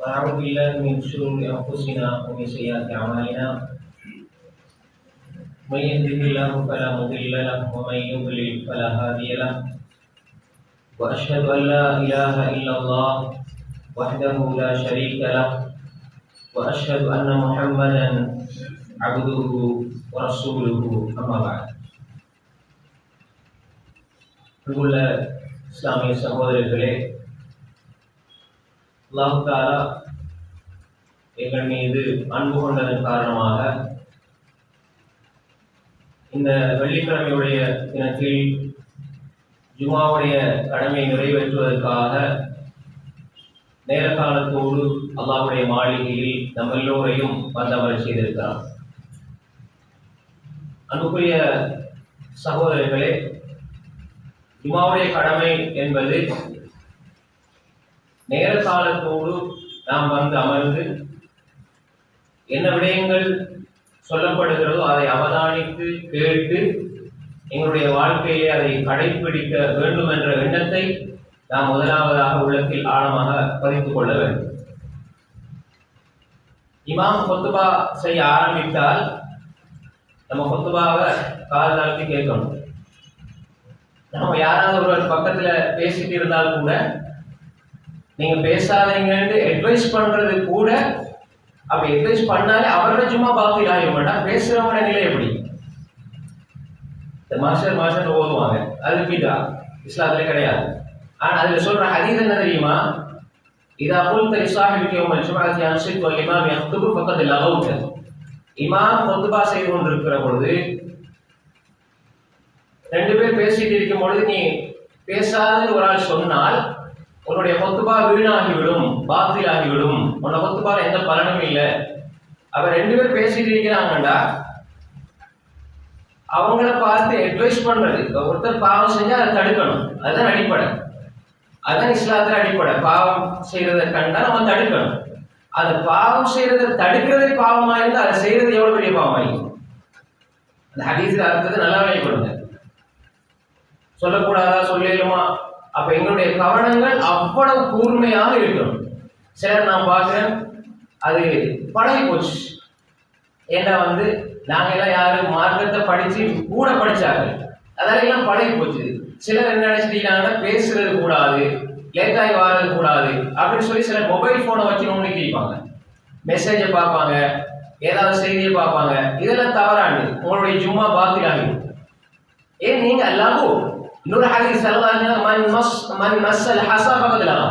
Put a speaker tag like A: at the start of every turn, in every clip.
A: ونعوذ بالله من شرور أنفسنا ومن سيئات أعمالنا من يهده الله فلا مضل له ومن يضلل فلا هادي له وأشهد أن لا إله إلا الله وحده لا شريك له وأشهد أن محمدا عبده ورسوله أما بعد. அன்புள்ள இஸ்லாமிய சகோதரர்களே, அல்லாஹ் தஆலா எங்கள் மீது அன்பு கொண்டதன் காரணமாக இந்த வெள்ளிக்கிழமையுடைய தினத்தில் ஜுமாவுடைய கடமையை நிறைவேற்றுவதற்காக நேர காலத்தோடு அல்லாஹ்வுடைய மாளிகையில் நம் எல்லோரையும் வந்தமர செய்திருக்கிறார். அன்புக்குரிய சகோதரர்களே, ஜுமாவுடைய கடமை என்பது நேர காலத்தோடு நாம் வந்து அமர்ந்து என்ன விடயங்கள் சொல்லப்படுகிறதோ அதை அவதானித்து கேட்டு எங்களுடைய வாழ்க்கையை அதை கடைபிடிக்க வேண்டும் என்ற எண்ணத்தை நாம் முதலாவதாக உள்ளத்தில் ஆழமாக பதித்துக் கொள்ள வேண்டும். இமாம் கொத்துபா செய்ய ஆரம்பித்தால் நம்ம கொத்துபாவை கால் தாழ்த்தி கேட்கணும். நம்ம யாராவது ஒரு பக்கத்துல பேசிட்டு இருந்தால் கூட நீங்க பேசாதீங்கன்னு அட்வைஸ் பண்றது கூட, அப்படி அட்வைஸ் பண்ணாலே அவரோட சும்மா பார்த்து ஆக மாட்டான். பேசுறவங்க நிலை எப்படி மாஸ்டர் ஓதுவாங்க, அது பிதா, இஸ்லாத்துல கிடையாது. ஆனா அதுல சொல்ற ஹதீஸ் என்ன தெரியுமா? இதா குல்த லிசாஹிபிக யௌமல் ஜும்அத்தி அன்சித் வல் இமாம் யக்துபு ஃபக்கத் லகவுத. இமாம் குத்பா செய்து கொண்டிருக்கிற பொழுது ரெண்டு பேர் பேசிட்டு இருக்கும் பொழுது நீ பேசாதன்னு ஒரு ஆள் சொன்னால் உன்னுடைய கொத்துபா வீணாகிவிடும், பாத்திலாகிவிடும், உன்னை கொத்துபால எந்த பலனும் இல்லை. அவர் ரெண்டு பேர் பேசிட்டு இருக்கிறாங்கடா, அவங்கள பார்த்து அட்வைஸ் பண்றது. ஒருத்தர் பாவம் செஞ்சா அதை தடுக்கணும், அதுதான் அடிப்படை, அதுதான் இஸ்லாத்துல அடிப்படை. பாவம் செய்யறதை கண்டா நம்ம தடுக்கணும். அது பாவம் செய்யறதை தடுக்கிறதே பாவமா இருந்தா அதை செய்யறது எவ்வளவு பெரிய பாவமாயிருக்கும். அந்த ஹதீஸ்ல அர்த்தத்தை நல்லா விளையாடுங்க. சொல்லக்கூடாதா, சொல்லிடுமா? அப்ப எங்களுடைய கவனங்கள் அவ்வளவு கூர்மையாக இருக்கணும். சிலர் நான் பார்க்கிறேன், அது பழகி போச்சு. ஏன்னா நாங்க எல்லாம் யாரு மார்க்கத்தை படிச்சு கூட படிச்சாங்க, அதெல்லாம் பழகி போச்சு. சிலர் என்ன நினைச்சிட்டீங்கன்னா பேசுறது கூடாது, லேட்டாகி வாரது கூடாது அப்படின்னு சொல்லி சிலர் மொபைல் போனை வச்சு நோண்டிப்பாங்க, மெசேஜை பார்ப்பாங்க, ஏதாவது செய்தியை பார்ப்பாங்க. இதெல்லாம் தவறானது, உங்களுடைய ஜும்மா பாத்திலாகும். ஏன் நீங்க எல்லாரும் இன்னொரு ஹதீஸ் ஸல்லல்லாஹு அலைஹி வஸல்லம் மன் மஸ்ஸல் ஹஸா ஃபகத் லகா,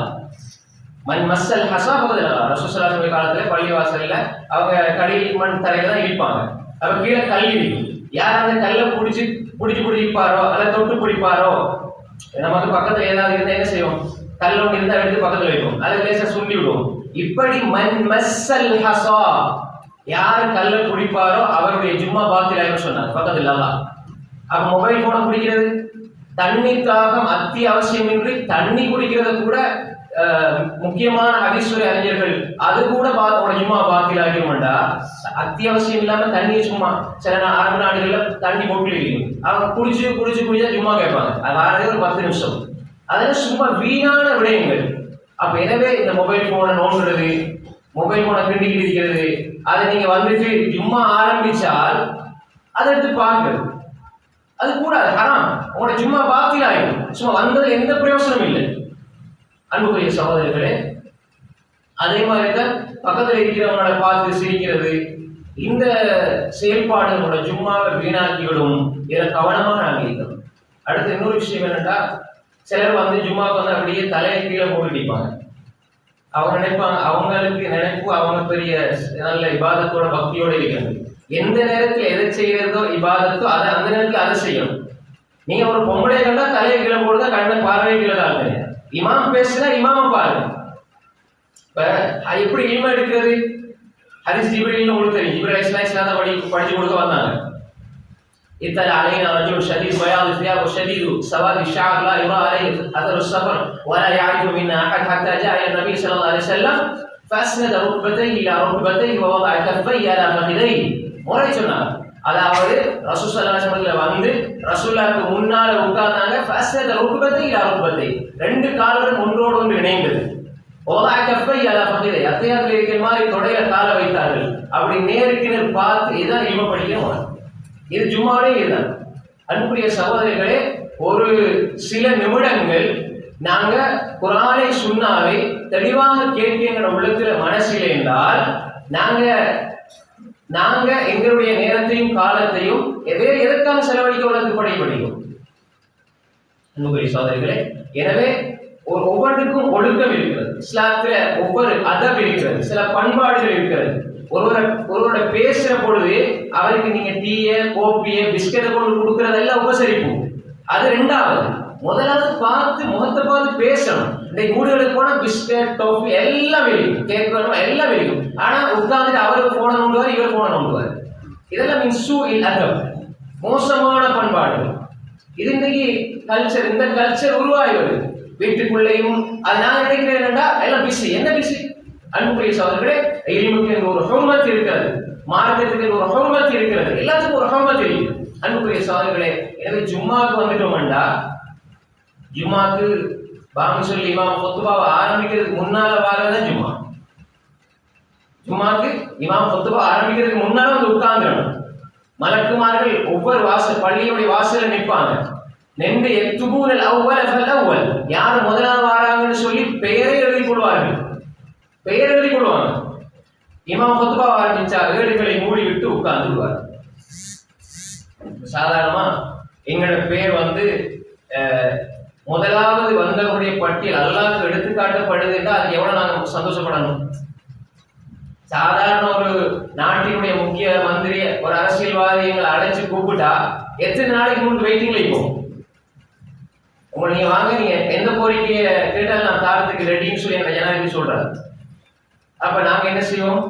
A: மன் மஸ்ஸல் ஹஸா ஃபகத் லகா. ரசூல் ஸல்லல்லாஹு அலைஹி காலத்துல பள்ளிவாசல்ல அவங்க கடையில் மண் தரையில தான் இடிப்பாங்க, அப்ப கீழே கல் இருக்கும். யார் அந்த கல்லை பிடிப்பாரோ அதை தொட்டு பிடிப்பாரோ, நமக்கு பக்கத்துல ஏதாவது இருந்தா என்ன செய்வோம், கல் ஒன்று இருந்தா எடுத்து பக்கத்துல வைப்போம், அதை லேசா சுண்டி விடுவோம். இப்படி மன் மஸ்ஸல் ஹஸா, யார் கல்லை பிடிப்பாரோ அவருடைய ஜும்மா பாத்திலாயிரும் சொன்னார் பக்கத்துல லகா. அப்ப மொபைல் போனை பிடிக்கிறது, தண்ணி தாகம் அத்தியாவசியமின்றி தண்ணி குடிக்கிறத கூட முக்கியமான ஹதீஸ்வரி அறிஞர்கள் அது கூட ஜும்மா பாத்திலாகிடும்டா. அத்தியாவசியம் இல்லாம தண்ணியை சும்மா சில அரபு நாடுகள்ல தண்ணி போட்டு அவங்க குடிச்சா ஜும்மா கேட்பாங்க, அது ஆறதே ஒரு 10 நிமிஷம். அதெல்லாம் சும்மா வீணான விடயங்கள். அப்ப எனவே இந்த மொபைல் போனை நோண்டுறது, மொபைல் போனை கிண்டிக்கிட்டு இருக்கிறது, அதை நீங்க ஜும்மா ஆரம்பிச்சால் அதை எடுத்து பார்க்கிறது, அது கூடாது, ஹராம். உங்களோட சும்மா பாத்திலாயும், சும்மா வந்தது எந்த பிரயோசனம் இல்லை. அன்புக்குரிய சகோதரர்களே, அதே மாதிரிதான் பக்கத்தில் இருக்கிறவங்களை பார்த்து சிரிக்கிறது, இந்த செயல்பாடுகளோட ஜும்மாவை வீணாக்கிவிடும். இதில் கவனமாக நாங்கள் இருக்கணும். அடுத்து இன்னொரு விஷயம் என்னன்னா, சிலர் ஜும்மாவுக்கு அப்படியே தலையை கீழே போட்டு நிற்பாங்க. அவங்க நினைப்பாங்க, அவங்களுக்கு நினைப்பு அவங்க பெரிய நல்ல இபாதத்தோட பக்தியோட இருக்கிறது. எந்த நேரத்தில் எதை செய்யறதோ இபாதத்தோ அதை அந்த நேரத்தில் அதை செய்யணும். நீங்க ஒரு பொம்பளை கண்டா தலையை கீழே போடுங்க, கண்ண பார்வை கீழே தான். இமாம் பேசுனா இமாம பாருங்க. இப்ப எப்படி இல்ம எடுக்கிறது? ஹதீஸ் ஜிப்ரீல் உங்களுக்கு தெரியும், ஜிப்ரீல் அலைஹிஸ்ஸலாம் படிச்சு கொடுக்க வந்தாங்க. இத்தல அலைனா ரஜுல் ஷதீத் பயாத் ثياب شديد سواد الشعر لا يرى عليه اثر السفر ولا يعرف منا احد حتى جاء الى النبي صلى الله عليه وسلم فاسند ركبتيه الى ركبتيه ووضع كفيه على فخذيه. முறை சொன்னார். அதாவது ரசூல் ஸல்லல்லாஹு அலைஹி வஸல்லம் ரசூலுல்லாஹ்க்கு முன்னால உட்கார்ந்தாங்க. ஃபஸ்த ருக்பத்தை இலா ருக்பத்தை, ரெண்டு கால்களும் ஒன்றோடு ஒன்று இணைந்தது. அத்தியாயத்தில் இருக்கிற மாதிரி தொடையில கால வைத்தார்கள். அப்படி நேருக்கு நேர் பார்த்து இதுதான் இல்ம படிக்கணும். இது ஜும்மாவே இதுதான். அன்புடைய சகோதரிகளே, ஒரு சில நிமிடங்கள் நாங்க குர்ஆனை சுன்னாவை தெளிவாக கேட்கிற உள்ளத்துல மனசில் என்றால் நாங்க எங்களுடைய நேரத்தையும் காலத்தையும் வேறு எதற்காக செலவழிக்க உள்ளதுக்கு படிக்கிறோம். அன்புடைய சகோதரிகளே, எனவே ஒவ்வொன்றுக்கும் ஒழுக்கம் இருக்கிறது. இஸ்லாத்துல ஒவ்வொரு அதப் இருக்கிறது, சில பண்பாடுகள் இருக்கிறது. ஒருவரோட பேசுற பொழுது அவருக்கு நீங்க டீய கோப்பிய பிஸ்கெட்டை கொண்டு கொடுக்கறதெல்லாம் உபசரிப்பு. அது ரெண்டாவது. முதலாவது பார்த்து முகத்தை பார்த்து பேசணும். இந்த வீடுகளுக்கு போனா பிஸ்கட் டோப்பி எல்லாம் வெளியும், கேக் வேணும் எல்லாம் வெளியும். ஆனா உட்கார்ந்துட்டு அவருக்கு போன நோண்டுவார், இவர் போன நோண்டுவார். இதெல்லாம் மின்சு அதப், மோசமான பண்பாடு. இது இன்னைக்கு கல்ச்சர், இந்த கல்ச்சர் உருவாகி வருது வீட்டுக்குள்ளேயும். அது நான் நினைக்கிறேன் என்னடா எல்லாம் பிஸி. என்ன பிஸி? அன்புடைய சகோதரர்களே, இல்முக்கு ஒரு ஹுர்மத் இருக்கிறது, மார்க்கத்துக்கு ஒரு ஹுர்மத் இருக்கிறது, எல்லாத்துக்கும் ஒரு ஹுர்மத் இருக்கு. அன்புடைய சகோதரர்களே, எனவே ஜும்மாக்கு வந்துட்டோம்டா, ஜும்மாக்கு பாங்கு சொல்லி இமாம் குத்துபாவை ஆரம்பிக்கிறதுக்கு முன்னால வாரதான் ஜும்மா. ஜும்மாக்கு இமாம் குத்துபா ஆரம்பிக்கிறதுக்கு முன்னால வந்து உட்கார்ந்துடணும். மலக்குமார்கள் ஒவ்வொரு வாசல் பள்ளியுடைய வாசல்ல நிற்பாங்க. நின்று எத்துபூனல் அவ்வல் ஃபல் அவ்வல், யார் முதலாவது வாராங்கன்னு சொல்லி பெயரை எழுதி கொள்வார்கள். பெயர் எழுதி கொள்வாங்க. இமாம் குத்துபா ஆரம்பிச்சா ஏடுகளை மூடி விட்டு உட்கார்ந்துடுவார். சாதாரணமா எங்களோட பேர் வந்து முதலாவது வந்தவருடைய பட்டியல் அல்லாஹ்க்கு எடுத்துக்காட்டப்படுது என்றால் அது எவ்வளவு நாங்கள் சந்தோஷப்படணும். சாதாரண ஒரு நாட்டினுடைய முக்கிய மந்திரி, ஒரு அரசியல்வாதி எங்களை அழைச்சு கூப்பிட்டா எத்தனை நாளைக்கு முன்பு வெயிட்டிங்ல இருக்கும். உங்களை நீங்க வாங்க, நீங்க எந்த கோரிக்கையை கேட்டாலும் நான் தாரத்துக்கு ரெடின்னு சொல்லி எங்க ஜனாதிபதி சொல்றாரு. அப்ப நாங்க என்ன செய்வோம்?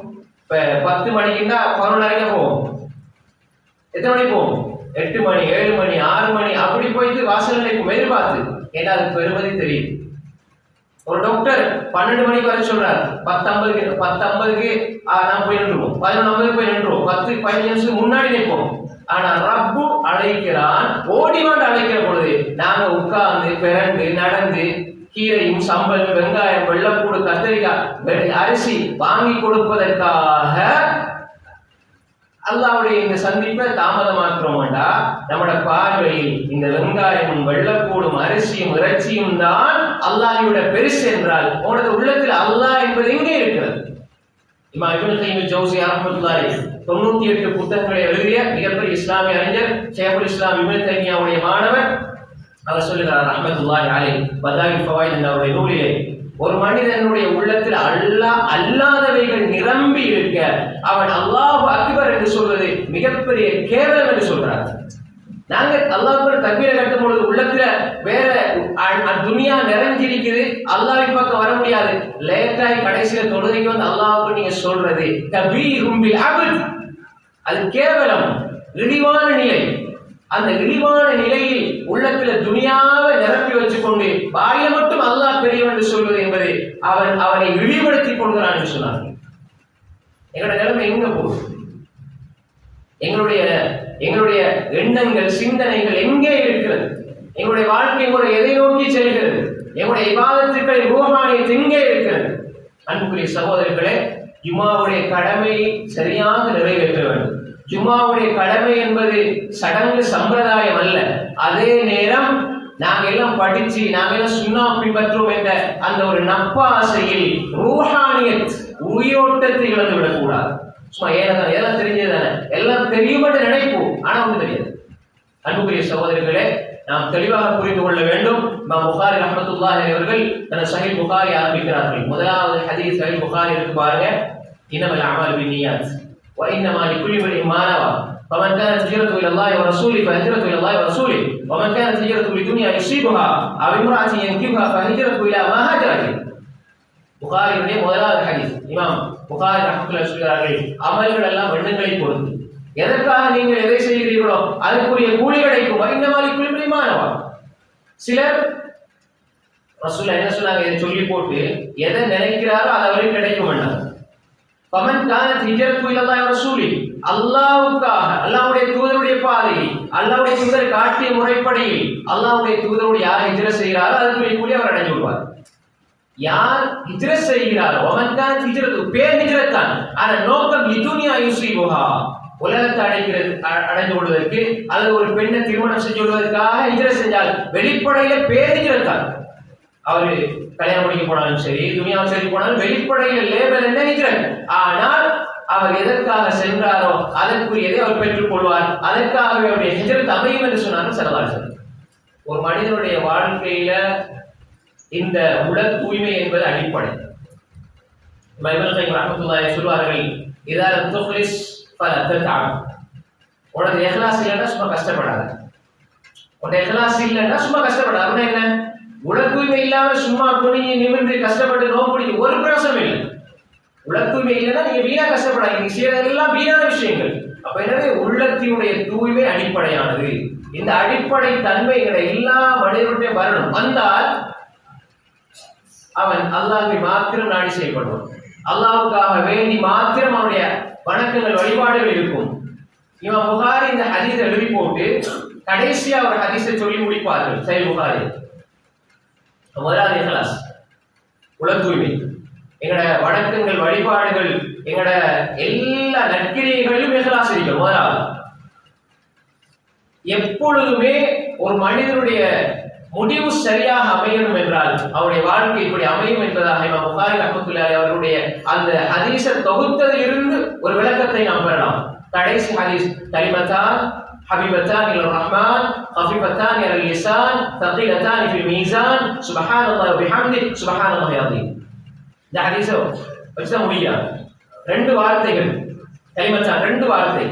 A: இப்ப 10 மணிக்குன்னா 11:30 போவோம். எத்தனை மணிக்கு போவோம்? 8 மணி, 7 மணி, 6 மணி அப்படி போயிட்டு வாசல் நிலைக்கும் எதிர்பார்த்து. ஏன்னா அது பெருமதி தெரியுது. ஒரு டாக்டர் 12 மணிக்கு வர சொல்றாரு, 10:50க்கு நான் போய் நின்றுவோம், 11:50 போய் நின்றுவோம், 10-15 நிமிஷத்துக்கு முன்னாடி நிற்போம். ஆனா ரப்பு அழைக்கிறான், ஓடிவாண்டு அழைக்கிற பொழுது நாங்க உட்கார்ந்து பிறண்டு நடந்து கீரையும் சம்பல் வெங்காயம் வெள்ளப்பூடு கத்திரிக்காய் அரிசி வாங்கி கொடுப்பதற்காக அல்லாஹ்வுடைய இந்த சந்திப்பை தாமதமாக்குறோம்டா, நம்மட பார்வையில் இந்த வெங்காயமும் வெள்ளப்பூடும் அரிசியும் இறைச்சியும் தான் அல்லாஹ்வுடைய பெருசு என்றால் உனது உள்ளத்தில் அல்லாஹ் என்பது எங்கே இருக்கிறது? இமாம் இப்னு கையிம் ஜௌஸி ரஹ்மத்துல்லாஹி 98 புத்தகங்களை எழுதிய மிகப்பெரிய இஸ்லாமிய அறிஞர் ஷேகுல் இஸ்லாம் இப்னு தைமியாவுடைய மாணவர் அவர் சொல்லுகிறார் ரஹ்மத்துல்லாஹி அலைஹி பதாயில் ஃபவாயித் என்ற அவருடைய நூலிலே, ஒரு மனிதனுடைய உள்ளத்தில் அல்லாஹ் அல்லாதவைகள் நிரம்பி இருக்க அவன் அல்லாஹ் அக்பர் என்று சொல்வது மிகப்பெரிய கேவலம் என்று சொல்றார். நாங்க அல்லாஹ் தக்பீரை கட்டும் பொழுது உள்ளத்துல வேற துனியா நிறைஞ்சிருக்குது, அல்லாஹ்வின் பக்கம் வர முடியாது. லேட்டாய் கடைசியில தொழுகைக்கு வந்து அல்லாஹ்வுக்கு நீங்க சொல்றது கபீரும் பில் அப்த், அது கேவலம், இழிவான நிலை. அந்த இழிவான நிலையில் உள்ளத்துல துனியாவை நிரப்பி வச்சுக்கொண்டு வாயில மட்டும் அல்லாஹ் பெரியவன் என்று சொல்வது என்பது அவனை இழிவுபடுத்திக் கொள்கிறான் என்று சொன்னார். எங்களோட நிலைமை எங்க போகுது? எங்களுடைய எண்ணங்கள் சிந்தனைகள் எங்கே இருக்கிறது? எங்களுடைய வாழ்க்கை முறை எதை நோக்கி செல்கிறது? எங்களுடைய இபாதத்துக்களை ரூஹானியத் எங்கே இருக்கிறது? அன்புக்குரிய சகோதரர்களே, ஜும்மாவுடைய கடமையை சரியாக நிறைவேற்ற வேண்டும். ஜும்மாவுடைய கடமை என்பது சடங்கு சம்பிரதாயம் அல்ல. அதே நேரம் நாங்கள் எல்லாம் படிச்சு நாங்கள் எல்லாம் சுன்னா பின்பற்றுவோம் என்ற அந்த ஒரு நப்பாசையில் ரூஹானியத் உயிரோட்டத்தை இழந்து விடக்கூடாது. சும்மா எல்லாம் தெரிஞ்சதுதானே, எல்லாம் தெரியும் என்று நினைப்போம், ஆனா ஒன்றும் தெரியாது. அன்புக்குரிய சகோதரர்களே, நாம் தெளிவாக புரிந்து கொள்ள வேண்டும். இமாம் புகாரி ரஹ்மத்துல்லாஹி அவர்கள் தனது சஹீஹ் புகாரி ஆரம்பிக்கிறார்கள். முதலாவது ஹதீஸ் சஹீஹ் புகாரி இருக்கு பாருங்க, இன்னமல் அமாலு பின்னியாத் வ இன்னமா லிகுல்லி இம்ரிஇன் மா நவா فمن كانت هجرته الى الله ورسوله فهجرته الى الله ورسوله ومن كانت هجرته لدنيا يصيبها او امرأة ينكحها فهجرته الى ما هاجر اليه. புகாரியுடைய முதலாவது ஹதீஸ் இமாம் புகாரி ரஹ்மத்துல்லாஹி சொல்கிறார்கள், அமல்கள் எல்லாம் எண்ணங்களை பொறுத்து, எதற்காக நீங்கள் எதை செய்கிறீர்களோ அதற்குரிய கூலி கிடைக்கும். இன்னமா லிகுல்லி இம்ரிஇன் மா நவா. சிலர் ரசூலுல்லாஹ் என்ன சொன்னாங்க, இதை சொல்லி போட்டு எதை நினைக்கிறாரோ அது அவருக்கு கிடைக்கும் என்றார். பமன் கானத் ஹிஜ்ரத்து இலல்லாஹி வ ரசூலி, அல்லாஹ்வுக்காக அல்லாஹ்வுடைய தூதருடைய பாதையில் அல்லாஹ்வுடைய தூதர் காட்டிய முறைப்படியில் அல்லாஹ்வுடைய தூதரோடு யார் ஹிஜ்ரத் செய்கிறாரோ அதற்குரிய கூலி அவர் அடைந்து கொள்வார். யார் ஹிஜ்ரத் செய்கிறாரோ அவன்தான் ஹிஜ்ரத் பேர் ஹிஜ்ரத் தான், ஆனா நோக்கம் லிதுனியா யுஸிபுஹா உலகத்தை அடைந்து கொள்வதற்கு அல்லது ஒரு பெண்ணை திருமணம் செஞ்சு கொள்வதற்காக ஹிஜ்ரத் செஞ்சால் வெளிப்படையில பேர் ஹிஜ்ரத் தான். அவரு கல்யாணம் முடிக்க போனாலும் சரி, துனியாவும் சரி போனாலும் வெளிப்படையில லேபல் என்ன ஹிஜ்ரத். ஆனால் அவர் எதற்காக சென்றாரோ அதற்குரியதை அவர் பெற்றுக் கொள்வார். அதற்காகவே அவருடைய ஹிஜ்ரத் அமையும் என்று சொன்னார்கள் ஸல்லல்லாஹு அலைஹி வஸல்லம். ஒரு மனிதனுடைய வாழ்க்கையில இந்த உடல் தூய்மை என்பது அடிப்படை. இப்னு கைம் ரஹ்மத்துல்லாஹி சொல்வார்கள், இதா லம் துஃப்லிஸ் ஃபலா தத்அம். உனக்கு இஹ்லாஸ் இல்லைன்னா சும்மா கஷ்டப்படாத. உனக்கு இஹ்லாஸ் இல்லைன்னா சும்மா கஷ்டப்படாத. அப்படின்னா என்ன? உடல் தூய்மை இல்லாம சும்மா குனிஞ்சு நிமிர்ந்து கஷ்டப்பட்டு நோம்பு பிடிக்க ஒரு பிரயோசனம் இல்லை. உடல் தூய்மை இல்லைன்னா நீங்க வீணா கஷ்டப்படாது. நீங்க செய்யறதெல்லாம் வீணான விஷயங்கள். அப்ப எனவே உள்ளத்தினுடைய தூய்மை அடிப்படையானது. இந்த அடிப்படை தன்மைகளை எல்லா மனிதனுடைய வரணும். வந்தால் அவன் அல்லாஹ்வை மாத்திரம் நாடி செயல்படுவான். அல்லாஹ்வுக்காக வேண்டி மாத்திரம் அவனுடைய வணக்கங்கள் வழிபாடுகள் இருக்கும். இமாம் புகாரி இந்த ஹதீஸை எழுதி போட்டு கடைசியா ஒரு ஹதீஸை சொல்லி முடிப்பார்கள். சஹீஹ் புகாரி. முதலாவது இஹ்லாஸ், உள தூய்மை. எங்கட வணக்கங்கள் வழிபாடுகள் எங்கட எல்லா நற்கிரியைகளிலும் இஹ்லாஸ் இருக்கும். முதலாவது எப்பொழுதுமே ஒரு மனிதனுடைய முடிவு சரியாக அமையணும் என்றால் அவருடைய வாழ்க்கை இப்படி அமையும் என்பதாக இமாம் புகாரி ரஹ்மத்துல்லாஹி அவர்களுடைய அந்த ஹதீஸை தொகுத்ததிலிருந்து ஒரு விளக்கத்தை நாம் பெறலாம். கடைசி ஹதீஸ், கலிமத்தான் ஹபீபத்தான் இலர் ரஹ்மான் கஃபீபத்தான் அலல் லிசான் தகீலத்தான் ஃபில் மீசான் சுப்ஹானல்லாஹி வ பிஹம்திஹி சுப்ஹானல்லாஹி அஸீம். இந்த ஹதீஸை வச்சு முடியாது. ரெண்டு வார்த்தைகள், கலிமத்தான் ரெண்டு வார்த்தை,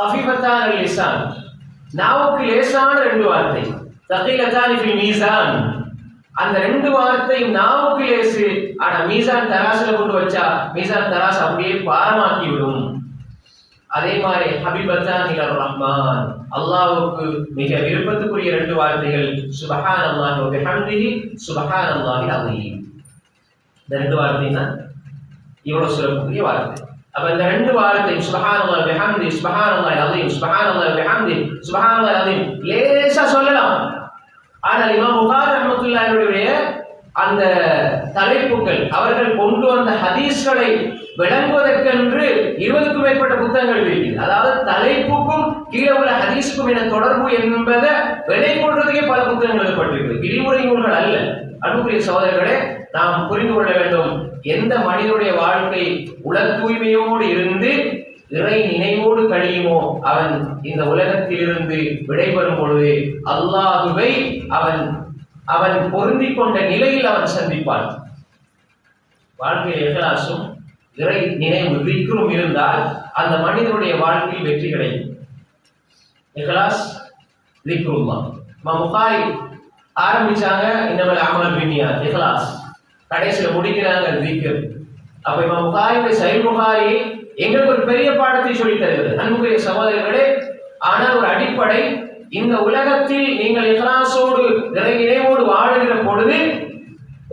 A: கஃபீபத்தான் அலல் லிசான் நாவுக்கு லேசான ரெண்டு வார்த்தை, தகீலத்தான் ஃபில் மீசான் அந்த ரெண்டு வார்த்தையும் நாவுக்கு லேசு, ஆனா மீசான் தராசுல கொண்டு வச்சா மீசான் தராசு அப்படியே பாரமாக்கி விடும். அதே மாதிரி ஹபீபத்தான் இலர் ரஹ்மான் அல்லாஹ்வுக்கு மிக விருப்பத்துக்குரிய ரெண்டு வார்த்தைகள், சுப்ஹானல்லாஹி வ பிஹம்திஹி சுப்ஹானல்லாஹி அஸீம். இந்த ரெண்டு வார்த்தை தான் இவ்வளவு சிறப்புக்குரிய வார்த்தை. அப்ப இந்த ரெண்டு வார்த்தை சுப்ஹானல்லாஹி வ பிஹம்திஹி சுப்ஹானல்லாஹி அஸீம் சுப்ஹானல்லாஹி வ பிஹம்திஹி சுப்ஹானல்லாஹி அஸீம் லேசா சொல்லலாம். ஆனால் இமாம் புகாரி ரஹ்மத்துல்லாஹியுடைய அந்த தலைப்புகள் அவர்கள் கொண்டு வந்த ஹதீஸ்களை விளங்குவதற்கென்று 20க்கும் மேற்பட்ட புத்தகங்கள் இருக்கிறது. அதாவது தலைப்புக்கும் கீழே உள்ள ஹதீஸுக்கும் என தொடர்பு என்பதை விலை கொள்றதுக்கே பல புத்தகங்கள் எழுதப்பட்டிருக்கு. விரிவுரை நூல்கள் அல்ல. அன்புக்குரிய சகோதரர்களே, நாம் புரிந்து கொள்ள வேண்டும், எந்த மனிதனுடைய வாழ்க்கை உள தூய்மையோடு இருந்து இறை நினைவோடு கழியுமோ அவன் இந்த உலகத்திலிருந்து விடைபெறும் பொழுது அல்லாஹுவை அவன் பொருந்திக் கொண்ட நிலையில் அவன் சந்திப்பான். வாழ்க்கையில் இஹ்லாஸும் இறை நினைவு திக்ரும் இருந்தால் அந்த மனிதனுடைய வாழ்க்கையில் வெற்றி கிடைக்கும். இஹ்லாஸ் திக்ருல்லாஹ். இமாம் புகாரி ஆரம்பிச்சாங்க இன்னமல் அமல் பின்னியாத் இஹ்லாஸ், கடைசியில் முடிக்கிறாங்க திக்ர். அப்ப இமாம் புகாரியுடைய சஹீஹ் புகாரி எங்களுக்கு ஒரு பெரிய பாடத்தை சொல்லித் தருகிறது அன்புக்குரிய சகோதரர்களே. ஆனால் ஒரு அடிப்படை, இந்த உலகத்தில் நீங்கள் இஹ்லாஸோடு இறை நினைவோடு வாழுகிற பொழுது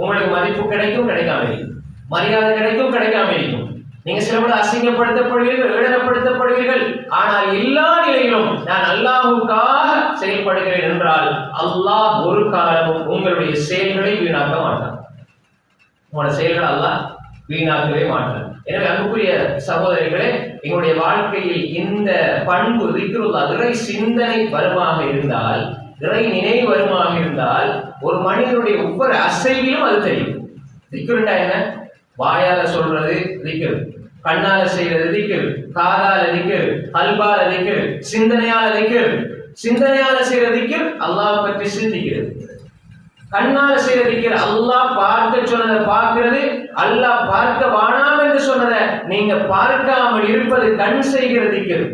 A: உங்களுக்கு மதிப்பு கிடைக்கும், கிடைக்காம இருக்கும். மரியாதை கிடைக்கும், கிடைக்காம இருக்கும். நீங்க சிலபோது அசிங்கப்படுத்தப்படுவீர்கள், ஏளனப்படுத்தப்படுவீர்கள். ஆனால் எல்லா நிலையிலும் நான் அல்லாஹ்வுக்காக செயல்படுகிறேன் என்றால் அல்லாஹ் ஒரு காலமும் உங்களுடைய செயல்களை வீணாக்க மாட்டான். உங்களோட செயல்கள் அல்லாஹ் வீணாக்கவே மாட்டான். எனவே அன்புக்குரிய சகோதரிகளே, எங்களுடைய வாழ்க்கையில் இந்த பண்பு திக்ருல்லாஹ் இறை சிந்தனை வருமாக இருந்தால், இறை நினைவு வருமாக இருந்தால் ஒரு மனிதனுடைய ஒவ்வொரு அசைவிலும் அது தெரியும். திக்ருண்டா என்ன? வாயால சொல்றது திக்ர், கண்ணால செய்யறது திக்ர், காதால திக்ர், கல்பால திக்ர், சிந்தனையால திக்ர். சிந்தனையால செய்யற திக்ர் அல்லாஹ் பற்றி சிந்திக்கிறது. கண்ணால செய்யற திக்ர் அல்லாஹ் பார்க்க சொன்னதை பார்க்கிறது, அல்லாஹ் பார்க்க வானாம் என்று சொன்னதை நீங்க பார்க்காமல் இருப்பது கண் செய்கிற திக்ர்.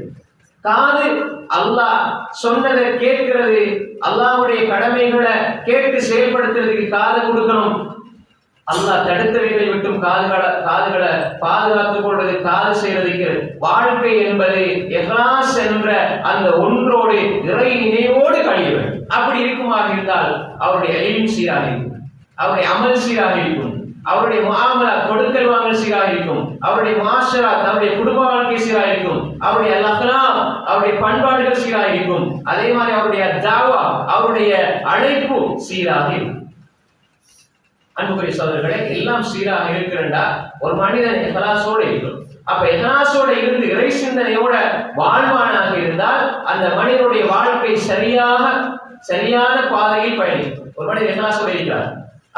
A: காது அல்லாஹ் சொன்னதை கேட்கிறது, அல்லாஹ்வுடைய கடமைகளை கேட்டு செயல்படுத்துறதுக்கு காது கொடுக்கணும். அல்லாஹ் தடுத்தவைகளை விட்டும் காதுகளை பாதுகாத்துக் கொள்வது காது செய்யறதுக்கு. வாழ்க்கை என்பது இஹ்லாஸ் என்ற அந்த ஒன்றோடு இறை நினைவோடு கழிய வேண்டும். அப்படி இருக்குமாக இருந்தால் அவருடைய இல்ம் சீராக இருக்கும், அவருடைய அமல் சீராக இருக்கும், அவருடைய முஆமலா கொடுக்கல் வாங்கல் சீராக இருக்கும், அவருடைய முஆஷராத் அவருடைய குடும்ப வாழ்க்கை சீராக இருக்கும், அவருடைய அக்லாக் அவருடைய பண்பாடுகள் சீராக இருக்கும். அதே மாதிரி அவருடைய தாவா அவருடைய அழைப்பு சீராக இருக்கும். அன்புக்குரிய சகோதரர்களே, எல்லாம் சீராக இருக்கிறண்டா ஒரு மனிதன் இஹ்லாஸோடு இருக்கும். அப்ப இஹ்லாஸோட இருந்து இறை சிந்தனையோட வாழ்வானாக இருந்தால் அந்த மனிதனுடைய வாழ்க்கை சரியான பாதையில் பயணிக்கும். ஒரு மனிதன் இஹ்லாஸோட இருக்கிறார்,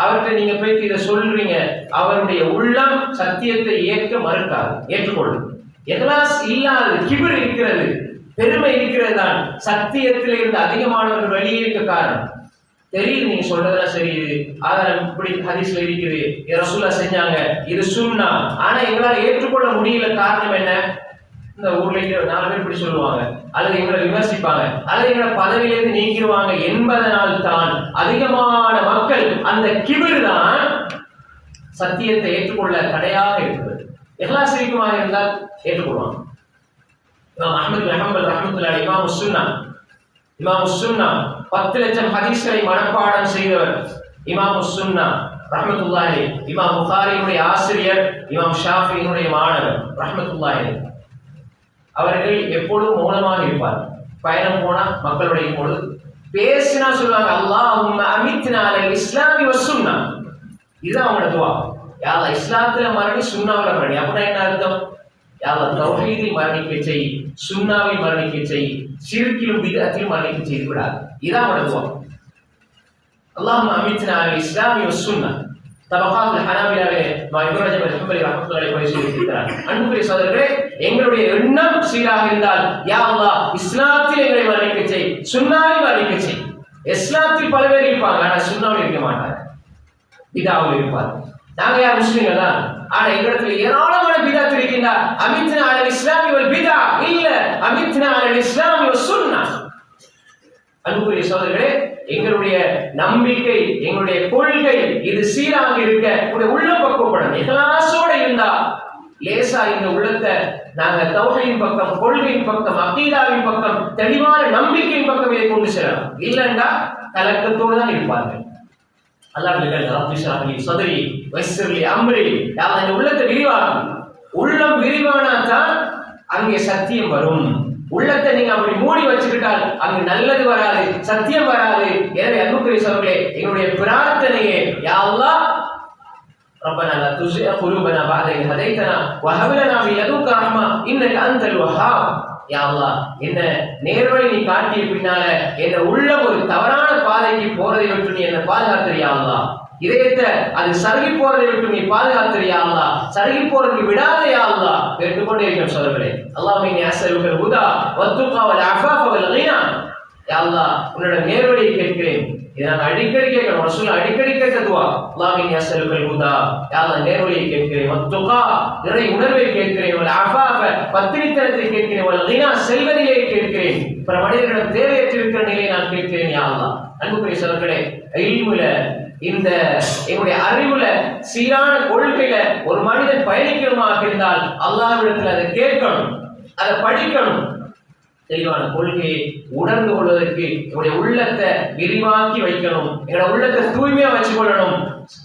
A: அவர்கிட்ட நீங்க போய் இதை சொல்றீங்க, அவருடைய உள்ளம் சத்தியத்தை ஏற்க மறுக்காது, ஏற்றுக்கொள்ளும். இஹ்லாஸ் இல்லாது கிபிர் இருக்கிறது, பெருமை இருக்கிறது தான் சத்தியத்தில் இருந்து அதிகமானவர்கள் வெளியே இருக்க காரணம். தெரியுது நீங்க சொல்றதெல்லாம் சரி, ஆதாரம் இப்படி ஹதீஸ்ல இருக்குது, ரசூலுல்லாஹ் செஞ்சாங்க, இது சுன்னா, ஆனா எங்களால் ஏற்றுக்கொள்ள முடியல. காரணம் என்ன? இந்த ஊர்ல 4 பேர் இப்படி சொல்லுவாங்க, அல்லது எங்களை விமர்சிப்பாங்க, அல்லது எங்களை பதவியிலிருந்து நீக்கிடுவாங்க என்பதனால் தான் அதிகமான மக்கள் அந்த கிபிர் தான் சத்தியத்தை ஏற்றுக்கொள்ள தடையாக இருக்கிறது. இஹ்லாஸ் இருக்குமாக இருந்தால் ஏற்றுக்கொள்வாங்க. இமாம் அஹ்மத் பின் ஹம்பல் ரஹ்மத்துல்லாஹி இமாம் சுன்னா 10 லட்சம் ஹதீஸ்களை மனப்பாடம் செய்தவர் இமாம் சுன்னா ரஹ்மத்துல்லாஹி. இமாம் புகாரியுடைய ஆசிரியர், இமாம் ஷாஃபியினுடைய மாணவர் ரஹ்மத்துல்லாஹி. அவர்கள் எப்பொழுதும் மௌனமாக இருப்பார். பயணம் போனா மக்களுடைய பொழுது பேசினா சொல்லுவாங்க, அல்லாஹும்ம அமித்னா அலல் இஸ்லாமி வ சுன்னா. இதுதான் அவங்களோட துவா. யா அல்லாஹ் இஸ்லாத்துல மரணி, சுன்னாவுல மரணி. அப்படின்னா என்ன அர்த்தம்? யா அல்லாஹ் தௌஹீதில் மரணிக்க செய், சுன்னாவில் மரணிக்க செய், ஷிர்கிலும் பித்அத்திலும் மரணிக்க செய்து விடாது. இதுதான் அவங்களோட துவா. அல்லாஹும்ம அமித்னா அலல் இஸ்லாமி வ சுன்னா. தபகாத்துல் ஹனாபிலாவிலே இப்னு ரஜப் அல்-ஹம்பலி ரஹ்மத்துல்லாஹி அலைஹி சொல்லியிருக்கிறார். அன்புக்குரிய சகோதரர்களே, எங்களுடைய எண்ணம் சீராக இருந்தால் யா அல்லாஹ் இஸ்லாத்தில் எங்களை மரணிக்க செய், சுன்னாவில் மரணிக்க செய். இஸ்லாத்தில் பல பேர் இருப்பாங்க, ஆனா சுன்னாவில் இருக்க மாட்டாங்க, பிதாவில் இருப்பார். நாங்க யார்? முஸ்லிம்கள் தான். ஆனா எங்களிடத்துல ஏராளமான பிதாத் இருக்கின்றா. அமித்னா அலல் இஸ்லாமி வல் பிதா இல்ல, அமித்னா அலல் இஸ்லாமி வ சுன்னா. அன்புக்குரிய சகோதரர்களே, எங்களுடைய நம்பிக்கை, எங்களுடைய கொள்கை இது சீராக இருக்க உடைய உள்ள பக்குவப்படணும். இஹ்லாஸோட இருந்தா லேசா இந்த உள்ளத்தை நாங்க தௌஹீதின் பக்கம், கொள்கையின் பக்கம், அகீதாவின் பக்கம், தெளிவான நம்பிக்கையின் பக்கம் இதை கொண்டு செல்லலாம். இல்லைன்னா கலக்கத்தோடு தான் இருப்பார்கள். அல்லாஹ் ரப்பி ஷ்ரஹ் லி ஸத்ரி வயஸ்ஸிர் லி அம்ரி. யார் இந்த உள்ளத்தை விரிவாக்கும். உள்ளம் விரிவானா தான் அங்கே சத்தியம் வரும். உள்ளத்தை நீங்க அப்படி மூடி வச்சுக்கிட்டால் அங்கு நல்லது வராது, சத்தியம் வராது. எனவே அன்புக்குரிய சகோதரர்களே, எங்களுடைய பிரார்த்தனையே யா அல்லாஹ் ரப்பனா லா துஸிக் குலூபனா பஅத இத் ஹதைதனா வ ஹப் லனா மின் லதுன்க ரஹ்மா இன்னக அன்தல் வஹ்ஹாப். யா அல்லாஹ், என்ன நேர்வழி நீ காட்டிய பின்னால என்ன உள்ள ஒரு தவறான பாதைக்கு போறதை விட்டு நீ என்ன பாதுகாத்துறியா அல்லாஹ். இதயத்தை அது சருகி போறதை விட்டு நீ பாதுகாத்துறியா அல்லாஹ். சருகி போறதுக்கு விடாதையா அல்லாஹ். கேட்டுக்கொண்டே இருக்கிறோம் சகோதரர்களே. அல்லாஹ் இன்னி அஸ்அலுக்கல் ஹுதா வத்துகா வல் அஃபாஃப வல் கினா. யா அல்லாஹ், உன்னோட நேர்வழியை கேட்கிறேன். இதை நாங்கள் அடிக்கடி கேட்கிறோம். ரசூல் அடிக்கடி கேட்ட துஆ. அல்லாஹ் இன்னி அஸ்அலுக்கல் ஹுதா. யா அல்லாஹ், நேர்வழியை கேட்கிறேன். வத்துகா, இறை உணர்வை கேட்கிறேன். வல் அஃபாஃப, பத்தினித்தனத்தை கேட்கிறேன். வல் கினா, செல்வநிலையை கேட்கிறேன். பிற மனிதர்களிடம் தேவையற்றிருக்கிற நிலையை நான் கேட்கிறேன் யா அல்லாஹ். அன்புக்குரிய சகோதரர்களே, இல்முல, இந்த எங்களுடைய அறிவுல, சீரான கொள்கையில ஒரு மனிதன் பயணிக்கணுமாக இருந்தால் அல்லாஹ்விடத்தில் அதை கேட்கணும், அதை படிக்கணும். தெளிவான கொள்கையை உணர்ந்து கொள்வதற்கு என்னுடைய உள்ளத்தை விரிவாக்கி வைக்கணும், என்னோட உள்ளத்தை தூய்மையா வச்சு கொள்ளணும்.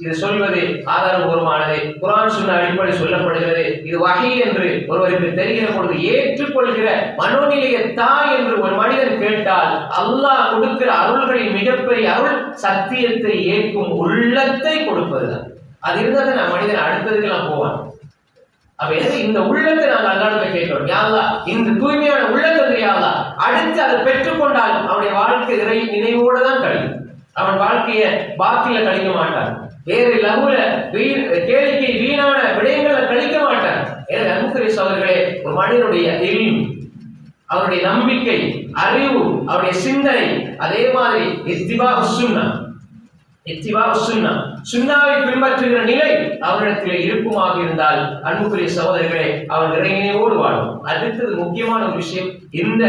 A: இது சொல்வது ஆதாரபூர்வமானது, குர்ஆன் சுன்னா அடிப்படை சொல்லப்படுகிறது. இது வஹீ என்று ஒருவருக்கு தெரிகிற பொழுது ஏற்றுக்கொள்கிற மனோநிலையை தாய் என்று ஒரு மனிதன் கேட்டால் அல்லாஹ் கொடுக்கிற அருள்களின் மிகப்பெரிய அருள் சத்தியத்தை ஏற்கும் உள்ளத்தை கொடுப்பதுதான். அது இருந்தால் நான் மனிதன் அடுத்ததுக்கு நான் போவான். அப்ப இந்த உள்ளத்தை நாங்கள் அல்லாஹ்விடம் கேட்கிறோம். யா அல்லாஹ், இந்த தூய்மையான உள்ளத்தை யா அல்லாஹ், அடுத்து அதை பெற்றுக்கொண்டால் அவனுடைய வாழ்க்கை இறை நினைவோடு தான் கழியும். அவன் வாழ்க்கையை பாக்கில கழிக்க மாட்டான், வேறு லகுல கேளிக்கை வீணான விடயங்களை கழிக்க மாட்டான். எனவே அன்புக்குரிய சகோதரர்களே, ஒரு மனிதனுடைய இல்ம், அவருடைய நம்பிக்கை, அறிவு, அவருடைய சிந்தனை, அதே மாதிரி இத்திபாஉ சுன்னா, சுன்னாவை பின்பற்றுகிற நிலை அவரிடத்தில் இருக்குமாக இருந்தால் அன்புக்குரிய சகோதரர்களே, அவன் இறைநினைவோடு வாழும். அடுத்தது முக்கியமான ஒரு விஷயம், இந்த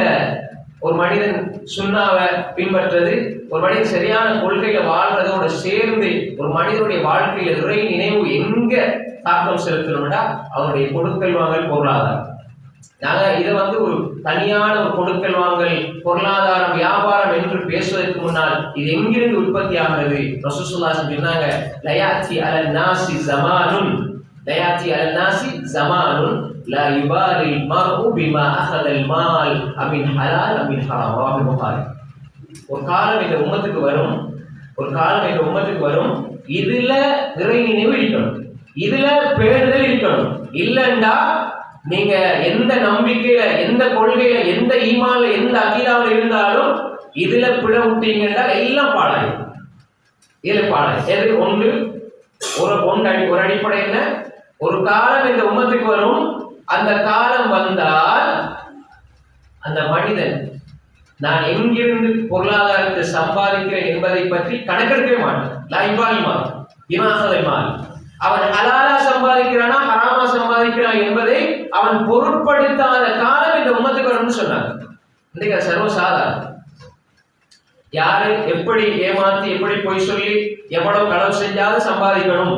A: ஒரு மனிதன் சுன்னாவை பின்பற்றது, ஒரு மனிதன் சரியான கொள்கையில வாழ்றதோட சேர்ந்து ஒரு மனிதனுடைய வாழ்க்கையில இறை நினைவு எங்க தாக்கம் செலுத்தணும்னா அவனுடைய கொடுக்கல் வாங்கல் பொருளாதாரம். நாங்க இதை ஒரு தனியான ஒரு கொடுக்கல் வாங்கல், பொருளாதாரம், வியாபாரம் என்று பேசுவதற்கு முன்னால் இது எங்கிருந்து உற்பத்தி ஆகிறது? ரசூலுல்லாஹி ஸல்லல்லாஹு அலைஹி வஸல்லம் சொன்னாங்க, லயாத்தி அலன் நாசி ஸமானுன், லயாத்தி அலன் நாசி ஸமானுன் லா யுபாலி மர்உ பிமா அஹதல் மால் அமின் ஹலால் அமின் ஹராம். புகாரி. ஒரு காலம் இந்த உம்மத்துக்கு வரும், ஒரு காலம் இந்த உம்மத்துக்கு வரும், இதுல இறை நினைவு இருக்கணும், இதுல பேணுதல் இருக்கணும். இல்லைண்டா நீங்க எந்த நம்பிக்கையில, எந்த கொள்கையில, எந்த ஈமான்ல, எந்த அகீதாவில் இருந்தாலும் இதுல பிழ விட்டீங்கன்னா எல்லாம் பாடாயும். இதுல பாடாய் எது ஒன்று, ஒரு அடிப்படையில ஒரு காலம் இந்த உம்மத்துக்கு வரும், அந்த காலம் வந்தால் அந்த மனிதன் நான் எங்கிருந்து பொருளாதாரத்தை சம்பாதிக்கிறேன் என்பதை பற்றி கணக்கெடுக்கவே மாட்டான். அவன் ஹலாலா சம்பாதிக்கிறானா ஹராமா சம்பாதிக்கிறான் என்பதை அவன் பொருட்படுத்தாத காலம் இந்த உம்மத்துக்கு வரும்னு சொன்னாங்க. இன்றைக்கு சர்வசாதாரணம். யாரு எப்படி ஏமாத்தி, எப்படி பொய் சொல்லி, எவ்வளவு களவு செஞ்சாலும் சம்பாதிக்கணும்.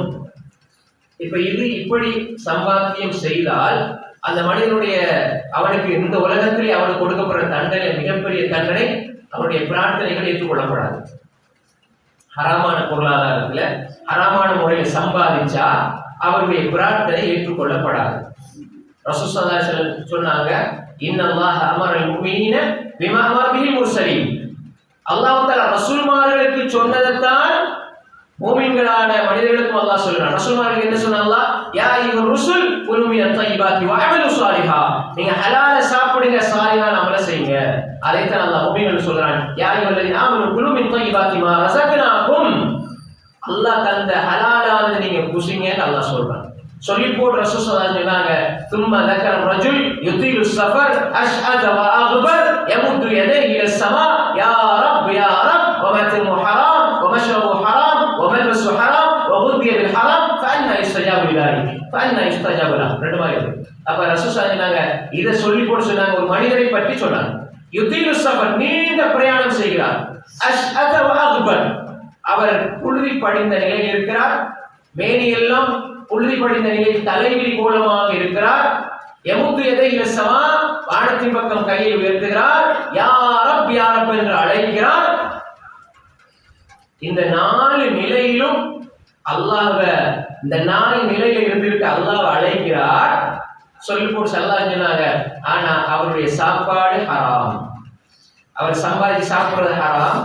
A: இப்ப இது இப்படி சம்பாத்தியம் செய்தால் அந்த மனிதனுடைய அவனுக்கு இந்த உலகத்திலே அவனுக்கு கொடுக்கப்படுற தண்டனை மிகப்பெரிய தண்டனை, அவனுடைய பிரார்த்தனைகள் ஏற்றுக்கொள்ளப்படாது. ஹராமான பொருளாதாரத்துல ஹராமான முறையில் சம்பாதிச்சா அவருடைய பிரார்த்தனை ஏற்றுக்கொள்ளப்படாது. ரசூல் ஸல்லல்லாஹு அலைஹி வஸல்லம் சொன்னாங்க, இன்னல்லாஹ அமரல் முஃமினீன பிமா அமர பிஹில் முர்ஸலீன். அல்லாஹ் தஆலா ரசூல்மார்களுக்கு சொன்னதைத்தான் மூமின்களான மனிதர்களுக்கும் அல்லாஹ் சொல்றான். ரசூல்மார்களுக்கு என்ன சொன்னான் அல்லாஹ்? யா அய்யுஹர் ருசுல் குலு மினத் தய்யிபாத்தி வஅமலு ஸாலிஹா. நீங்க ஹலால சாப்பிடுங்க, சாலிஹான அமல செய்யுங்க. அதைத்தான் அல்லாஹ் மூமின்களுக்கு சொல்றான். யா அய்யுஹல்லதீன ஆமனு குலு மின் தய்யிபாத்தி மா ரஸக்னாகும். அல்லாஹ் தந்த ஹலாலானதை நீங்க புசிங்கன்னு அல்லாஹ் சொல்றான். சொல்லி போட்டு ரசூல் ஸல்லல்லாஹு அலைஹி வஸல்லம் சொன்னாங்க, ثم ذكر رجل يطيل السفر اشعث واغبر يمد يديه الى السماء يا رب يا رب ومطعمه حرام ومشربه حرام وملبسه حرام وغذي بالحرام فأنا يستجاب لذلك فأنا يستجاب له. ரெண்டு மாதிரி. அப்ப ரசூல் ஸல்லல்லாஹு அலைஹி வஸல்லம் சொன்னாங்க, இத சொல்லி போட்டு சொன்னாங்க, ஒரு மனிதரை பற்றி சொன்னாங்க. யுதீலு சஃபர், நீண்ட பிரயாணம் செய்கிறார். அஷ்அத வஅக்பர், அவர் புழுதி படிந்த நிலையில் இருக்கிறார். மேனியெல்லாம் புழுதி படிந்த நிலையில் தலைவிரி கோலமாக இருக்கிறார். யமுத்து யதைஹி ஸமா, வானத்தின் பக்கம் கையை உயர்த்துகிறார். யா ரப் யா ரப் என்று அழைக்கிறார். இந்த நாலு நிலையிலும் அல்லாஹ்வை, இந்த நாலு நிலையில இருந்துட்டு அல்லாஹ்வை அழைக்கிறார். சொல்லி போட்டு ஸல்லல்லாஹு சொன்னாங்க, ஆனா அவருடைய சாப்பாடு ஹராம், அவர் சம்பாதிச்சு சாப்பிடுறது ஹராம்.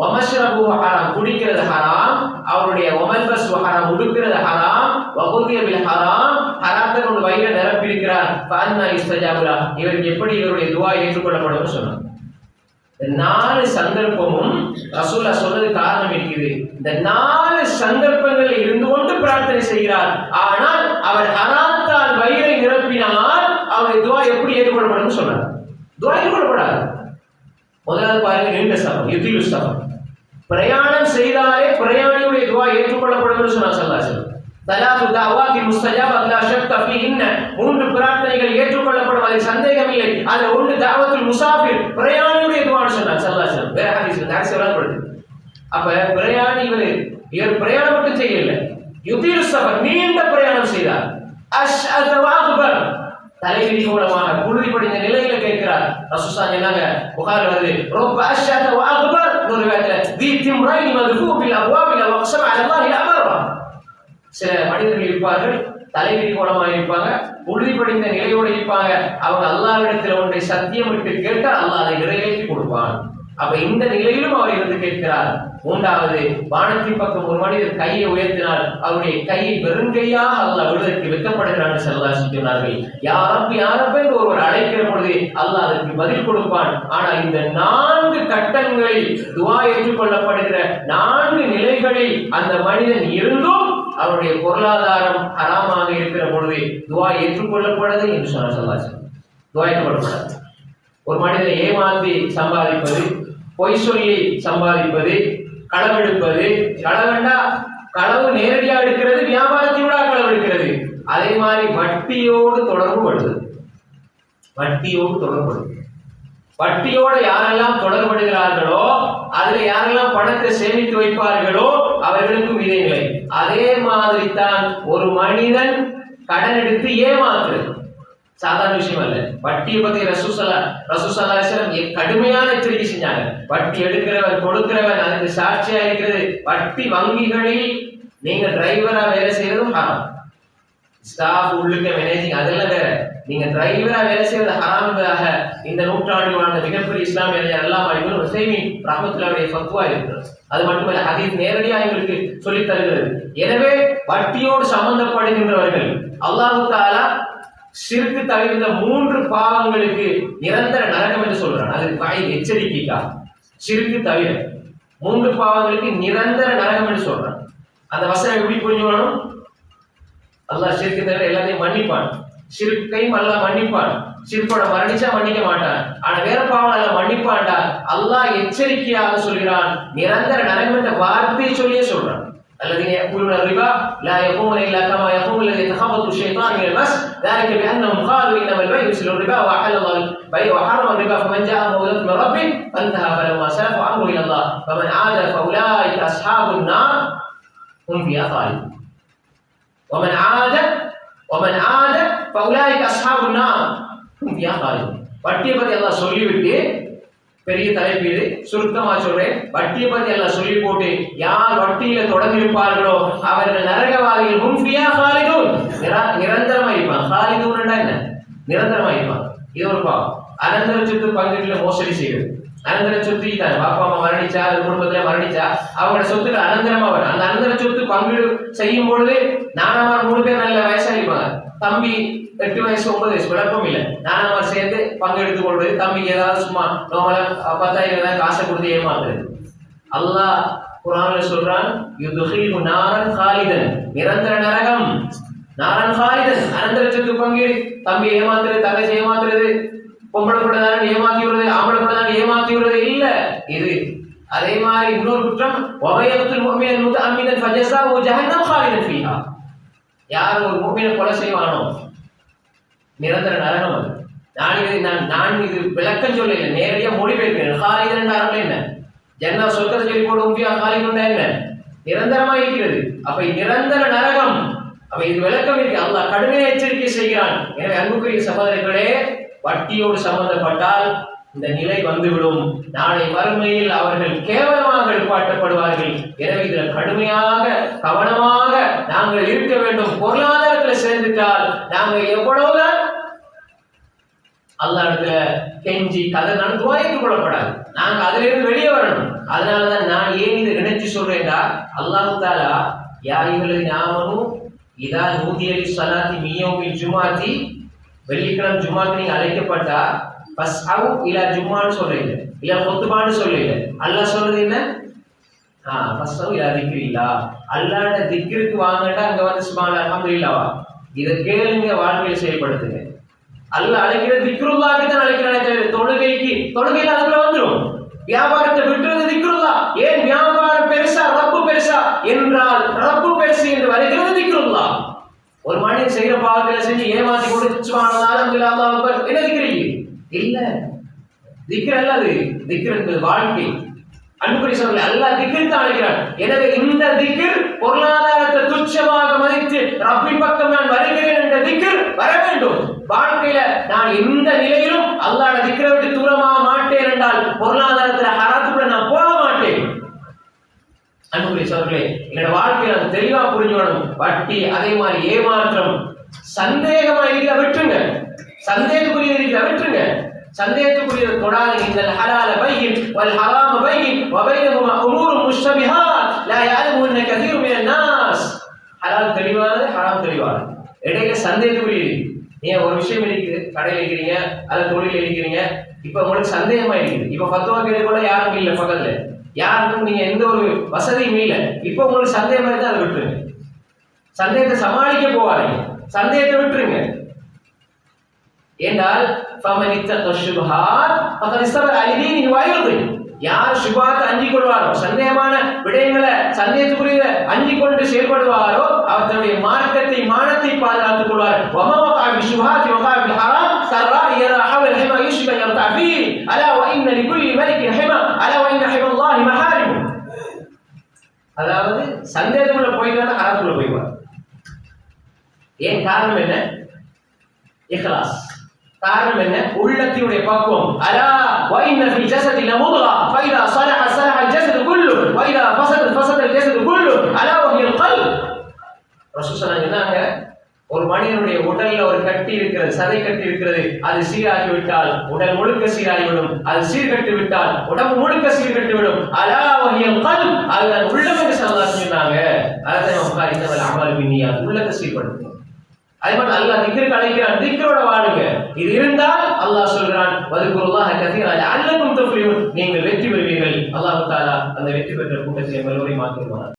A: வமஷ்ரபு ஹராம், குடிக்கிறது ஹராம். அவருடைய வமல்பஸ் ஹராம், உடுக்கிறது ஹராம். வகுதிய பில் ஹராம், ஹராத்தை கொண்டு வயிறை நிரப்பியிருக்கிறார். ஃபஅன்னா யுஸ்தஜாபு லஹ், இவருக்கு எப்படி இவருடைய துஆ ஏற்றுக்கொள்ளப்படும் சொன்னாங்க. இந்த நாலு சந்தர்ப்பமும் ரசூலா சொன்னது காரணம் இருக்குது. இந்த நாலு சந்தர்ப்பங்கள் இருந்து கொண்டு பிரார்த்தனை செய்கிறார். ஆனால் அவர் ஹராத்தால் வயிறை நிரப்பினால் அவருடைய துஆ எப்படி ஏற்றுக்கொள்ளப்படும் சொன்னார். துஆ ஏற்றுக்கொள்ளப்படாது. முதலாவது பாருங்க, நீண்ட சஃபர், யுதீலு சஃபர், பிரயாணம் செய்தாலே பிரயாணியுடைய துஆ ஏற்றுக்கொள்ளப்படும் என்று சொன்னார் ஸல்லல்லாஹு அலைஹி வஸல்லம். தலாத்து தஅவாத்தி முஸ்தஜாபத் லா ஷக்க ஃபீஹின்ன, மூன்று பிரார்த்தனைகள் ஏற்றுக்கொள்ளப்படும், அதில் சந்தேகம் இல்லை. அதுல ஒன்று தஅவத்துல் முஸாஃபிர், பிரயாணியுடைய துஆன்னு சொன்னார் ஸல்லல்லாஹு அலைஹி வஸல்லம். வேற ஹதீஸ்ல ஹதீஸ் சொல்லப்படுது. அப்ப பிரயாணி இவர் பிரயாணம் மட்டும் செய்யல, யுதீலு சஃபர், நீண்ட பிரயாணம் செய்தார். அஷ்அத வஅக்பர், தலைவிரி கோலமாக புழுதி படிந்த நிலையில கேட்கிறார். ரசூல் சொன்னாங்க, புகாரி வருது, ரப்ப அஷ்அத வஅக்பர், ஒரு வேளை தி திம்ரைன் மதுஃபூபில் அப்வாபில் வக்ஸம் அலல்லாஹி அமரா. சில மனிதர்கள் இருப்பார்கள், தலைவிரி கோலமாக இருப்பாங்க, புழுதி படிந்த நிலையோடு இருப்பாங்க. அவங்க அல்லாஹ்விடத்தில் ஒன்றை சத்தியம் விட்டு கேட்டால் அல்லாஹ் அதை நிறைவேற்றி கொடுப்பான். அப்ப இந்த நிலையிலும் அவர் இருந்து கேட்கிறார். மூன்றாவது, வானத்தின் பக்கம் ஒரு மனிதர் கையை உயர்த்தினால் அவருடைய கையை வெறுங்கையாக அல்லாஹ் விடுதற்கு வெட்கப்படுகிறான் ஸல்லல்லாஹு அலைஹி வஸல்லம் சொன்னார்கள். யா ரப் யா ரப் என்று ஒருவர் அழைக்கிற பொழுது அல்லாஹ் அதற்கு பதில் கொடுப்பான். ஆனால் இந்த நான்கு கட்டங்களில் துஆ ஏற்றுக்கொள்ளப்படுகிற நான்கு நிலைகளில் அந்த மனிதன் இருந்தும் அவருடைய பொருளாதாரம் ஹராமாக இருக்கிற பொழுது துஆ ஏற்றுக்கொள்ளப்படாது என்று சொன்னார் ஸல்லல்லாஹு அலைஹி வஸல்லம். துஆ ஏற்றுக்கொள்ளப்படாது. ஒரு மனிதனை ஏமாற்றி சம்பாதிப்பது, பொய் சொல்லி சம்பாதிப்பது, களவெடுப்பது, களவெண்டா களவு நேரடியா எடுக்கிறது, வியாபாரத்தினோட களவு எடுக்கிறது. அதே மாதிரி வட்டியோடு தொடர்பு படுது. வட்டியோடு யாரெல்லாம் தொடர்படுகிறார்களோ, அதுல யாரெல்லாம் பணத்தை சேமித்து வைப்பார்களோ அவர்களுக்கும் இதே நிலை. அதே மாதிரி தான் ஒரு மனிதன் கடன் எடுத்து ஏமாத்துறது சாதாரண விஷயம் அல்ல. வட்டியை பத்தி ரசூல் ஸல்லல்லாஹு அலைஹி வஸல்லம் கடுமையான எச்சரிக்கை செஞ்சாங்க. வட்டி எடுக்கிறவன் கொடுக்கிறவன் அதுக்கு சாட்சியா இருக்கிறது. வட்டி வங்கிகளில் நீங்க டிரைவரா வேலை செய்யறதும் ஹராம். ஸ்டாஃப் உள்ளுக்க மேனேஜிங் அதெல்லாம் வேற. நீங்க டிரைவரா வேலை செய்வது ஹராம்காக இந்த நூற்றாண்டில் வாழ்ந்த மிகப்பெரிய இஸ்லாமிய அறிஞர் அல்லாமா இப்னு உஸைமீன் ரஹ்மத்துல்லாஹி ஃபத்வா இருக்கிறது. அது மட்டுமல்ல ஹதீஸ் நேரடியாக எங்களுக்கு சொல்லித் தருகிறது. எனவே வட்டியோடு சம்பந்தப்படுகின்றவர்கள் அல்லாஹ் தஆலா ஷிர்க் தவிர்த்த 3 பாவங்களுக்கு நிரந்தர நரகம் என்று சொல்றான். அது வாய் எச்சரிக்கைக்கா. ஷிர்க் தவிர 3 பாவங்களுக்கு நிரந்தர நரகம் என்று சொல்றான். அந்த வசனம் எப்படி புரிஞ்சுக்கணும்? அல்லாஹ் ஷிர்க் தவிர எல்லாத்தையும் மன்னிப்பான். ஷிர்க்கையும் அல்லாஹ் மன்னிப்பான். ஷிர்க்கோட மரணிச்சா மன்னிக்க மாட்டான். ஆனா வேற பாவம் அல்லாஹ் மன்னிப்பான்டா. அல்லாஹ் எச்சரிக்கையாக சொல்கிறான். நிரந்தர நரகம் என்ற வார்த்தையை சொல்லியே சொல்றான். الذين يأكلون الربا لا يقومون إلا كما يقوم الذي يتخبط الشيطان من المس ذلك بأنهم قالوا إنما البيع مثل الربا وأحل الله البيع وحرم الربا فمن جاءه موعظة من ربه فانتهى فلما سلف أمره إلى الله فمن عاد فأولئك أصحاب النار هم فيها خالدون ومن عاد فأولئك أصحاب النار هم فيها خالدون. வட்டியை பத்தி எல்லாம் சொல்லிவிட்டு பெரிய தலைப்பீடு சுருக்கமா சொல்றேன். வட்டியை பத்தி எல்லாம் சொல்லி போட்டு யார் வட்டியில தொடர்ந்து இருப்பார்களோ அவர்கள் நரகவாதிகள் ஹும் ஃபியா காலிதூன், நிரந்தரமா இருப்பாங்க. காலிதூன்டா என்ன? நிரந்தரமா இருப்பாங்க. இது ஒரு பாவம். அனந்தர சொத்து பங்குல மோசடி செய்வது. அனந்தர சொத்து தான் பாப்பா அம்மா மரணிச்சா, குடும்பத்துல மரணிச்சா அவங்களோட சொத்துக்கு அனந்தரமா வரும். அந்த அனந்தர சொத்து பங்கு செய்யும் பொழுது நானாமார் 3 பேர் நல்ல வயசாகிருப்பாங்க. தம்பி 8 வயசு 9 வயசு விளக்கம் இல்லை. நானாமார் சேர்ந்து பங்கு எடுத்துக் கொள்வது, தம்பிக்கு ஏதாவது சும்மா 10,000 காசை கொடுத்து ஏமாத்துறது. அல்லாஹ் குர்ஆன்ல சொல்றான், யுத்ஹிலு நாரன் காலிதன், நிரந்தர நரகம். நாரன் காலிதன், அனந்தர சொத்து பங்கு, தம்பி ஏமாத்துறது, தங்கச்சி ஏமாத்துறது, பொம்பளை கூட தான் ஏமாத்தி விடுறது, ஆம்பளை கூட தான் ஏமாத்தி விடுறது இல்ல இது. அதே மாதிரி இன்னொரு குற்றம், வபயத்துல் முஃமினன் முத்தஅம்மிதன் ஃபஜஸாஹு ஜஹன்னம் காலிதன் ஃபீஹா. யார் ஒரு முஃமினை கொலை செய்வானோ நிரந்தர நரகம் அது. நான் இது விளக்கம் சொல்லல, நேரடியா மொழிபெயர்க்கிறேன். காலிதன் அர்த்தம் என்ன? ஜன்னா சொர்க்கத்தை சொல்லி போட்டு உம்பியா காலிதன் என்ன? நிரந்தரமா இருக்கிறது. அப்ப நிரந்தர நரகம். அப்ப இது விளக்கம் இருக்கு. அல்லாஹ் கடுமையாக எச்சரிக்கை செய்கிறான். எனவே அன்புக்குரிய சகோதரர்களே, வட்டியோடு சம்பந்தப்பட்டால் இந்த நிலை வந்துவிடும். நாளை மறுமையில் அவர்கள் கேவலமாக எழுப்பாட்டப்படுவார்கள். எனவே இதில் கடுமையாக கவனமாக நாங்கள் இருக்க வேண்டும். பொருளாதாரத்தில் சேர்ந்துட்டால் நாங்கள் எவ்வளவுதான் அல்லாஹ்விடத்துல கெஞ்சி கதை நடத்துவா ஏற்றுக்கொள்ளப்படாது. நாங்க அதுல இருந்து வெளியே வரணும். அதனாலதான் நான் ஏன் இதை நினைச்சு சொல்றேன்டா, அல்லாஹ் தஆலா யா அய்யுஹல்லதீன ஆமனூ இதா நூதிய லிஸ்ஸலாத்தி மின் யௌமில் ஜும்ஆத்தி, வெள்ளிக்கிழமை ஜும்மாக்கு நீங்க அழைக்கப்பட்டா ஃபஸ்அவு இலா ஜும்மான்னு சொல்றீங்க, இல்ல குத்பான்னு சொல்றீங்க. அல்லாஹ் சொல்றது என்ன? ஃபஸ்அவு இலா திக்ரில்லா, அல்லாஹ்வோட திக்ருக்கு வாங்கடா. அங்க வந்து சுப்ஹானல்லாஹ் அல்ஹம்துலில்லாஹ் இத கேளுங்க, வாழ்க்கையில் செயல்படுத்துங்க. அல்லாஹ் அழைக்கிற திக்ருல்லாஹ்க்கு தான் அழைக்கிறானே, தொழுகையில அதுக்குள்ள வந்துரும். வியாபாரத்தை விட்டுறது திக்ருல்லா. ஏன் வியாபாரம் பெருசா ரப்பு பெருசா என்றால் ரப்பு பெருசு என்று வருகிறது திக்ருல்லா. ஒரு மனிதன் செய்யற பாவங்களை செஞ்சு ஏமாத்தி கொண்டு சுப்ஹானல்லாஹ் அல்ஹம்துலில்லாஹ் அல்லாஹ் அக்பர் என்ன திக்ரி இல்ல. திக்ர் அல்ல, அது திக்ர் என்பது வாழ்க்கை. அன்புக்குரிய சகோதரர்களே, அல்லாஹ் திக்ர் தான் அழைக்கிறான். எனவே இந்த திக்ர் பொருளாதாரத்தை துச்சமாக மதித்து ரப்பின் பக்கம் நான் வருகிறேன் என்ற திக்ர் வர வேண்டும். வாழ்க்கையில நான் எந்த நிலையிலும் அல்லாஹ்வுடைய திக்ரை விட்டு தூரமாக மாட்டேன் என்றால் பொருளாதாரத்துல ஹராத்துக்குள்ள நான் போக மாட்டேன். அன்புக்குரிய சகோதரர்களே, என்னோட வாழ்க்கையில அது தெளிவா புரிஞ்சுக்கணும். வட்டி, அதே மாதிரி ஏமாற்றம், சந்தேகமா இருக்க விட்டுருங்க. சந்தேகத்துக்குரிய இருக்க விட்டுருங்க. சந்தேகத்துக்குரிய தொடாத. இந்த ஹலால பையின் வல் ஹராம பையின் வபைனஹுமா உமூருன் முஷ்தபிஹாத் லா யஅலமுஹுன்ன கஸீருன் மினன் நாஸ். ஹலால் தெளிவானது, ஹராம் தெளிவானது. இடையில சந்தேகத்துக்குரிய இருக்கு. நீங்க ஒரு விஷயம் இருக்குது, கடையில் இருக்கிறீங்க, அல்லது தொழில் இருக்கிறீங்க, இப்ப உங்களுக்கு சந்தேகமா இருக்குது. இப்ப ஃபத்வா கேட்க கூட யாரும் இல்லை பக்கத்துல, யாருக்கும் நீங்க எந்த ஒரு வசதியும் இல்லை. இப்ப உங்களுக்கு சந்தேகமா இருந்தா அதை விட்டுருங்க. சந்தேகத்தை சமாளிக்க போவாங்க, சந்தேகத்தை விட்டுருங்க. என்றால் யார் சுபாத்தை அஞ்சிக் கொள்வாரோ, சந்தேகமான விடயங்களை சந்தேகத்துக்குரிய அஞ்சிக் கொண்டு செயல்படுவாரோ அவர் தன்னுடைய மார்க்கத்தை, மானத்தை பாதுகாத்துக் கொள்வார். அதாவது சந்தேகத்துக்குள்ள போயிட்டு ஹராத்துக்குள்ள போய்வார். ஏன் காரணம் என்ன? இஹ்லாஸ். காரணம் என்ன? உள்ளத்தினுடைய பக்குவம். அலா வைன்ன ஃபில் ஜஸதி லமுத்கா ஃபைதா ஸலஹ ஸலஹ அல் ஜஸது குல்லு வைதா ஃபஸத ஃபஸத அல் ஜஸது குல்லு அலா வஹியல் கல்ப். ரசூல் ஸல்லல்லாஹு அலைஹி வஸல்லம் ஒரு மனிதனுடைய உடல்ல ஒரு கட்டி இருக்கிறது, சதை கட்டி இருக்கிறது, அது சீராகிவிட்டால் உடல் முழுக்க சீராகிவிடும். அது சீர்கட்டு விட்டால் உடம்பு முழுக்க சீர்கட்டு விடும். அலா வஹியல் கல்ப், அதுதான் உள்ளம் என்று சொன்னாங்க. அதான் இந்த அமல் பின்னியா, உள்ளத்தை சீர்படுத்தும். அதே மாதிரி அல்லாஹ் திக்ருக்கு அழைக்கிறான், திக்ரோட வாழுங்க. இது இருந்தால் அல்லாஹ் சொல்றான், வதுகுருல்லாஹ கதீரா லஅல்லகும் துஃப்லிஹூன், நீங்கள் வெற்றி பெறுவீர்கள். அல்லாஹ் தஆலா அந்த வெற்றி பெற்ற கூட்டத்தில் எல்லோரையும் ஆக்கிடுவார்.